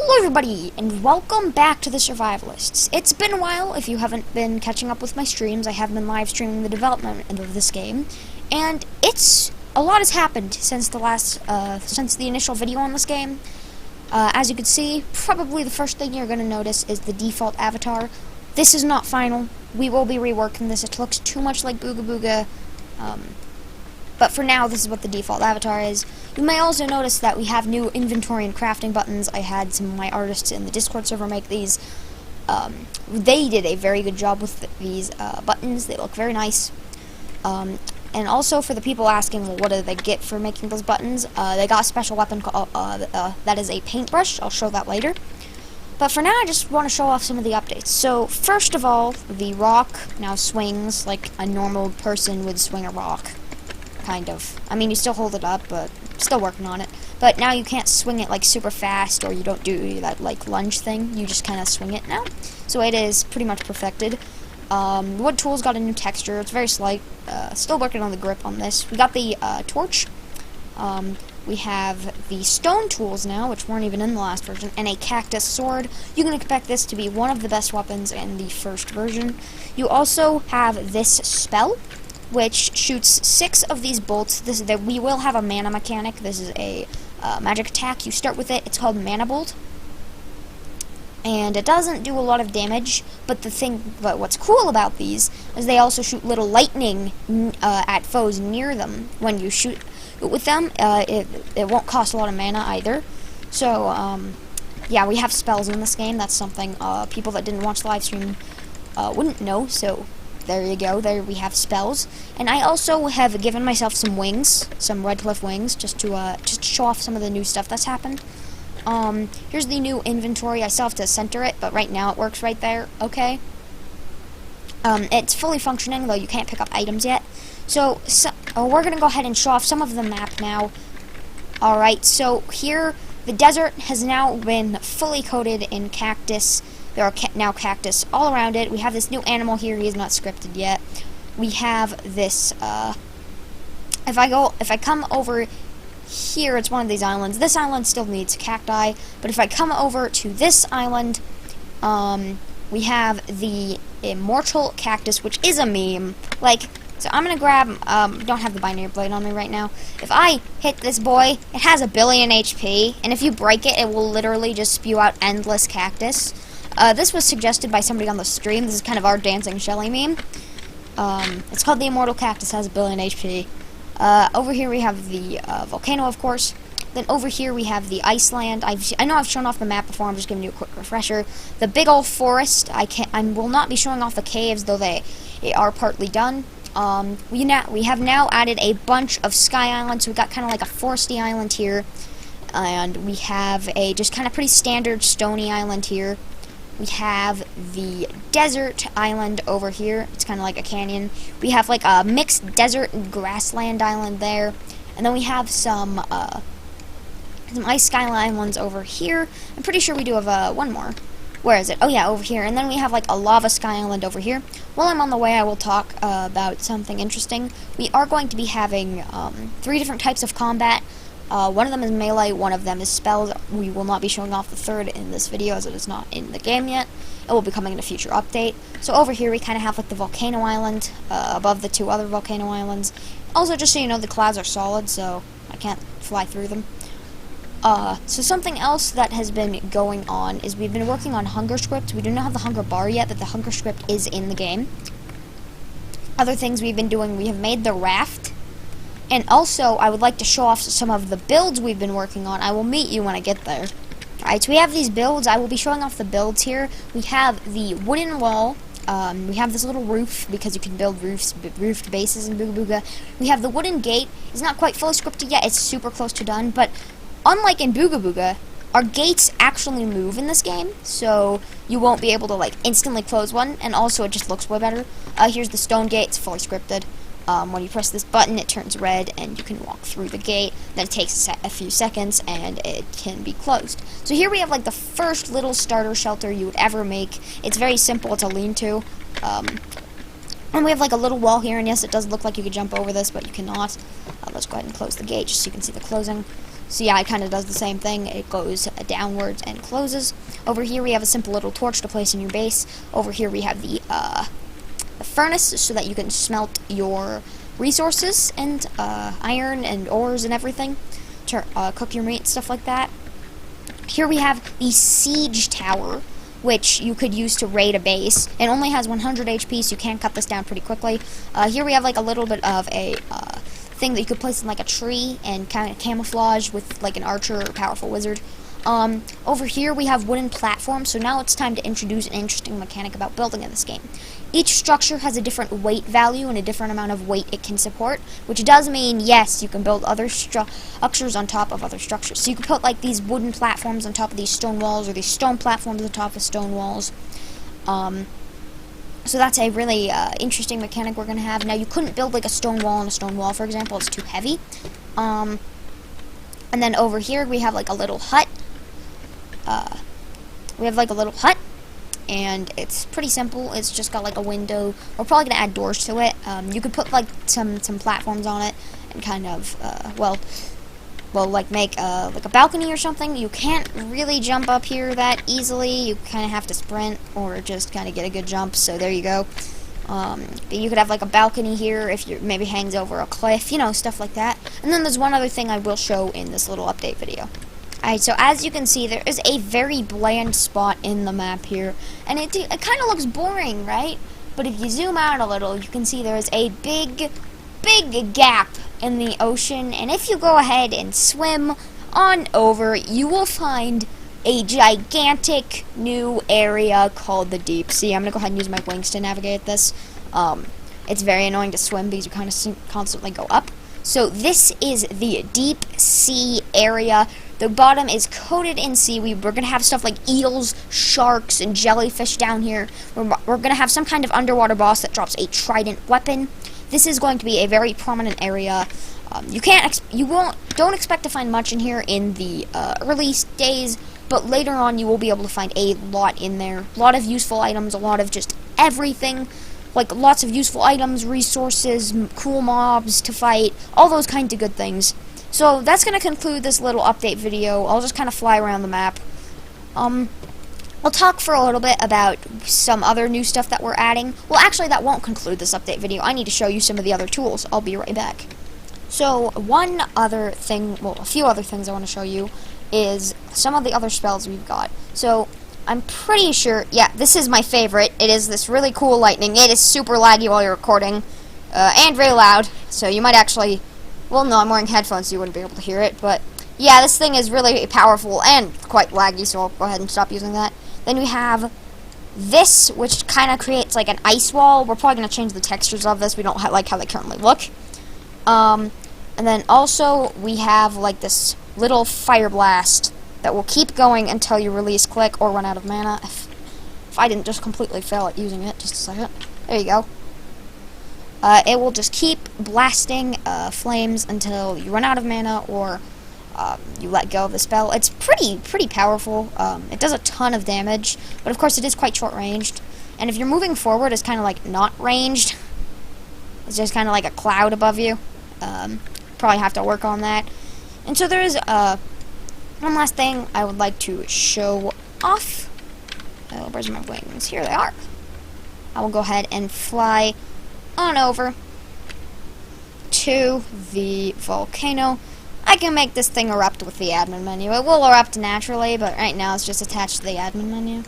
Hello everybody, and welcome back to the Survivalists. It's been a while. If you haven't been catching up with my streams, I have been live streaming the development of this game, and a lot has happened since the initial video on this game. As you can see, probably the first thing you're going to notice is the default avatar. This is not final. We will be reworking this. It looks too much like Booga Booga. But for now, this is what the default avatar is. You may also notice that we have new inventory and crafting buttons. I had some of my artists in the Discord server make these. They did a very good job with these buttons. They look very nice. And also for the people asking, well, what do they get for making those buttons? They got a special weapon called, that is a paintbrush. I'll show that later. But for now, I just want to show off some of the updates. So, first of all, the rock now swings like a normal person would swing a rock. Kind of. I mean, you still hold it up, but still working on it. But now you can't swing it like super fast, or you don't do that like lunge thing. You just kind of swing it now. So it is pretty much perfected. Wood tools got a new texture. It's very slight. Still working on the grip on this. We got the torch. We have the stone tools now, which weren't even in the last version, and a cactus sword. You can expect this to be one of the best weapons in the first version. You also have this spell, which shoots 6 of these bolts. We will have a mana mechanic. This is a magic attack. You start with it. It's called Mana Bolt. And it doesn't do a lot of damage, but what's cool about these is they also shoot little lightning at foes near them when you shoot with them. It won't cost a lot of mana either. So, yeah, we have spells in this game. That's something people that didn't watch the live stream wouldn't know, so there you go. There we have spells. And I also have given myself some wings, some Red Cliff wings, just to show off some of the new stuff that's happened. Here's the new inventory. I still have to center it, but right now it works right there. Okay. It's fully functioning, though you can't pick up items yet. So we're going to go ahead and show off some of the map now. Alright, so here, the desert has now been fully coated in cactus. There are now cactus all around it. We have this new animal here. He is not scripted yet. We have this, if I come over here, it's one of these islands. This island still needs cacti, but if I come over to this island, we have the immortal cactus, which is a meme. So I'm gonna grab, don't have the binary blade on me right now. If I hit this boy, it has 1 billion HP, and if you break it, it will literally just spew out endless cactus. This was suggested by somebody on the stream. This is kind of our Dancing Shelly meme. It's called the Immortal Cactus, has 1 billion HP. Over here we have the volcano, of course. Then over here we have the Iceland. I know I've shown off the map before. I'm just giving you a quick refresher. The big old forest. I will not be showing off the caves, though they are partly done. We have now added a bunch of sky islands. So we've got kind of like a foresty island here, and we have a just kind of pretty standard stony island here. We have the desert island over here. It's kind of like a canyon. We have like a mixed desert and grassland island there. And then we have some ice sky islands over here. I'm pretty sure we do have one more. Where is it? Oh yeah, over here. And then we have like a lava sky island over here. While I'm on the way, I will talk about something interesting. We are going to be having 3 different types of combat. One of them is melee, one of them is spells. We will not be showing off the third in this video as it is not in the game yet. It will be coming in a future update. So over here we kind of have like the volcano island above the 2 other volcano islands. Also, just so you know, the clouds are solid, so I can't fly through them. So something else that has been going on is we've been working on hunger script. We do not have the hunger bar yet, but the hunger script is in the game. Other things we've been doing, we have made the raft. And also, I would like to show off some of the builds we've been working on. I will meet you when I get there. Alright, so we have these builds. I will be showing off the builds here. We have the wooden wall. We have this little roof, because you can build roofed bases in Booga Booga. We have the wooden gate. It's not quite fully scripted yet. It's super close to done. But unlike in Booga Booga, our gates actually move in this game. So you won't be able to like instantly close one. And also, it just looks way better. Here's the stone gate. It's fully scripted. When you press this button, it turns red, and you can walk through the gate. Then it takes a few seconds, and it can be closed. So here we have like the first little starter shelter you would ever make. It's very simple. It's a lean-to. And we have like a little wall here, and yes, it does look like you could jump over this, but you cannot. Let's go ahead and close the gate just so you can see the closing. So yeah, it kind of does the same thing. It goes downwards and closes. Over here we have a simple little torch to place in your base. Over here we have the furnace so that you can smelt your resources and iron and ores and everything to cook your meat, stuff like that. Here we have the siege tower, which you could use to raid a base. It only has 100 HP, so you can cut this down pretty quickly. Here we have like a little bit of a thing that you could place in like a tree and kind of camouflage with like an archer or powerful wizard. Over here we have wooden platforms, so now it's time to introduce an interesting mechanic about building in this game. Each structure has a different weight value and a different amount of weight it can support, which does mean, yes, you can build other structures on top of other structures. So you can put like these wooden platforms on top of these stone walls, or these stone platforms on top of stone walls. So that's a really interesting mechanic we're going to have. Now, you couldn't build like a stone wall on a stone wall, for example. It's too heavy. And then over here we have like a little hut. And it's pretty simple. It's just got like a window. We're probably gonna add doors to it. You could put like some platforms on it and kind of like make like a balcony or something. You can't really jump up here that easily. You kind of have to sprint or just kind of get a good jump. So there you go. But you could have like a balcony here if you maybe hangs over a cliff, you know, stuff like that. And then there's one other thing I will show in this little update video. Alright, so as you can see, there is a very bland spot in the map here, and it kind of looks boring, right? But if you zoom out a little, you can see there's a big gap in the ocean, and if you go ahead and swim on over, you will find a gigantic new area called the deep sea. I'm going to go ahead and use my wings to navigate this. It's very annoying to swim because you kind of constantly go up. So this is the deep sea area. The bottom is coated in seaweed. We're going to have stuff like eels, sharks, and jellyfish down here. We're going to have some kind of underwater boss that drops a trident weapon. This is going to be a very prominent area. Don't expect to find much in here in the early days, but later on you will be able to find a lot in there. A lot of useful items, a lot of just everything. Like lots of useful items, resources, cool mobs to fight, all those kinds of good things. So that's going to conclude this little update video. I'll just kind of fly around the map. I'll talk for a little bit about some other new stuff that we're adding. Well, actually, that won't conclude this update video. I need to show you some of the other tools. I'll be right back. So one other thing, well, a few other things I want to show you is some of the other spells we've got. So I'm pretty sure, yeah, this is my favorite. It is this really cool lightning. It is super laggy while you're recording, and very loud. So you might actually... Well, no, I'm wearing headphones, so you wouldn't be able to hear it. But, yeah, this thing is really powerful and quite laggy, so I'll go ahead and stop using that. Then we have this, which kind of creates, like, an ice wall. We're probably going to change the textures of this. We don't like how they currently look. And then also, we have, like, this little fire blast that will keep going until you release click or run out of mana. If I didn't just completely fail at using it, just a second. There you go. It will just keep blasting flames until you run out of mana or you let go of the spell. It's pretty powerful. It does a ton of damage, but of course it is quite short-ranged. And if you're moving forward, it's kind of like not ranged. It's just kind of like a cloud above you. Probably have to work on that. And so there is one last thing I would like to show off. Oh, where's my wings? Here they are. I will go ahead and fly on over to the volcano. I can make this thing erupt with the admin menu. It will erupt naturally, but right now it's just attached to the admin menu.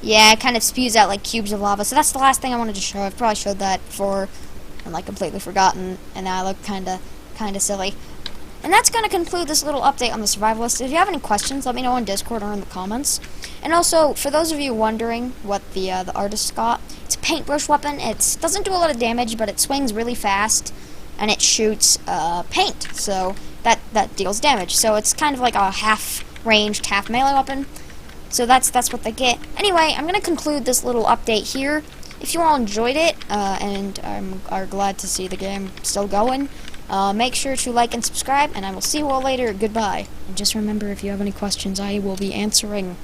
Yeah, it kind of spews out like cubes of lava. So that's the last thing I wanted to show. I've probably showed that before and like completely forgotten, and now I look kind of silly. And that's going to conclude this little update on the Survivalists. If you have any questions, let me know in Discord or in the comments. And also, for those of you wondering what the artist got, it's a paintbrush weapon. It doesn't do a lot of damage, but it swings really fast, and it shoots paint, so that deals damage. So it's kind of like a half-ranged, half-melee weapon. So that's what they get. Anyway, I'm going to conclude this little update here. If you all enjoyed it, and are glad to see the game still going, make sure to like and subscribe, and I will see you all later. Goodbye. And just remember, if you have any questions, I will be answering.